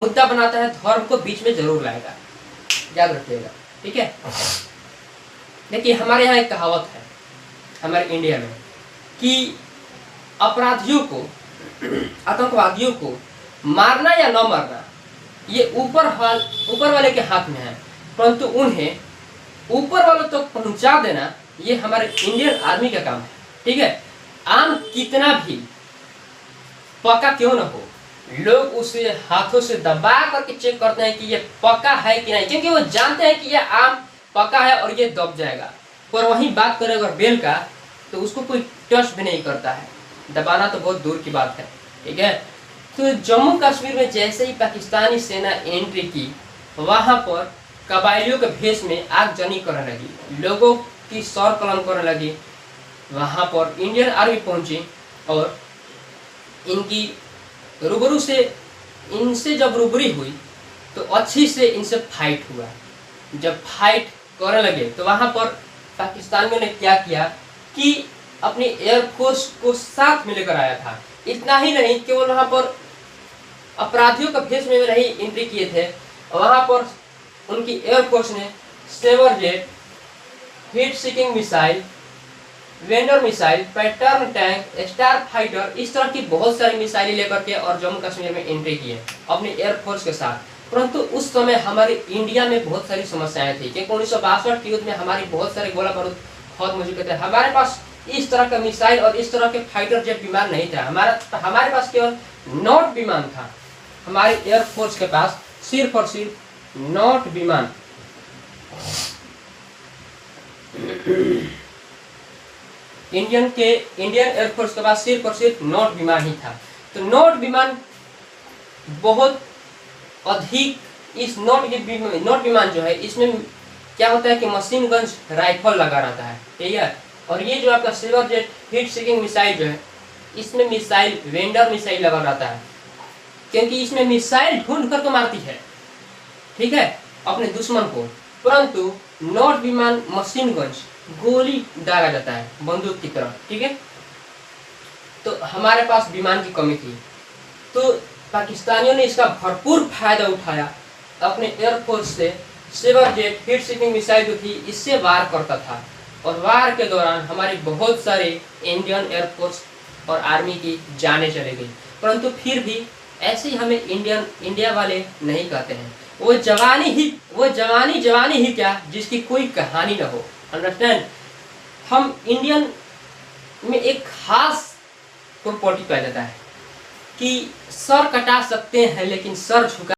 मुद्दा बनाता है धर्म को बीच में जरूर लाएगा, याद रखिएगा, ठीक है। देखिए हमारे यहाँ एक कहावत है हमारे इंडिया में कि अपराधियों को, आतंकवादियों को मारना या न मारना ये ऊपर वाले के हाथ में है, परंतु उन्हें ऊपर वालों तक पहुंचा देना ये हमारे इंडियन आर्मी का काम है, ठीक है। आम कितना भी पक्का क्यों न हो, लोग उसे हाथों से दबा करके चेक करते हैं कि ये पक्का है कि नहीं, क्योंकि वो जानते हैं कि ये आम पक्का है और ये दब जाएगा। पर वहीं बात करें अगर बेल का, तो उसको कोई टच भी नहीं करता है, दबाना तो बहुत दूर की बात है, ठीक है। तो जम्मू कश्मीर में जैसे ही पाकिस्तानी सेना एंट्री की, वहां पर कबायलियों के भेष में आगजनी करने लगी, लोगों की सर कलम करने लगी। वहां पर इंडियन आर्मी पहुंची और इनसे जब रूबरी हुई तो अच्छी से इनसे फाइट हुआ। जब फाइट करने लगे तो वहां पर पाकिस्तानियों ने क्या किया कि अपनी एयरफोर्स को साथ में लेकर आया था। इतना ही नहीं, केवल वहां पर अपराधियों का भेष में नहीं एंट्री किए थे, वहां पर उनकी एयरफोर्स ने Sabre jet, heat seeking missile, वेंडर missile, Patton tank, Starfighter, इस तरह की बहुत सारी मिसाइलें लेकर के और जम्मू कश्मीर में एंट्री किए अपनी एयरफोर्स के साथ। परंतु उस समय हमारे इंडिया में बहुत सारी समस्याएं थी, क्योंकि 1962 के युद्ध में हमारी बहुत सारे गोला बारूद खत्म हो चुके थे। हमारे पास इस तरह का मिसाइल और इस तरह के फाइटर जेट विमान नहीं था। हमारे पास केवल नॉट विमान था। हमारी एयरफोर्स के पास सिर्फ और सिर्फ नॉट विमान, इंडियन एयरफोर्स के पास सिर्फ और सिर्फ नॉट विमान ही था। तो नॉट विमान बहुत अधिक, इस नॉट विमान जो है, इसमें क्या होता है कि मशीन गन राइफल लगा रहता है, ठीक है। और ये जो आपका silver jet heat seeking missile जो है, इसमें मिसाइल वेंडर मिसाइल लगा रहता है, क्योंकि इसमें मिसाइल ढूंढ कर तो मारती है, ठीक है, अपने दुश्मन को। परंतु नॉट विमान मशीन गन गोली दागा जाता है बंदूक की तरह, ठीक है। तो हमारे पास विमान की कमी थी, तो पाकिस्तानियों ने इसका भरपूर फायदा उठाया। अपने एयरफोर्स से Sabre jet heat seeking missile जो थी, इससे वार करता था, और वार के दौरान हमारी बहुत सारे इंडियन एयरफोर्स और आर्मी की जानें चली गई। परंतु फिर भी ऐसे ही हमें इंडिया वाले नहीं कहते हैं। वो जवानी ही क्या जिसकी कोई कहानी न हो, अंडरस्टैंड। हम इंडियन में एक खास प्रॉपर्टी पाया जाता है कि सर कटा सकते हैं लेकिन सर झुका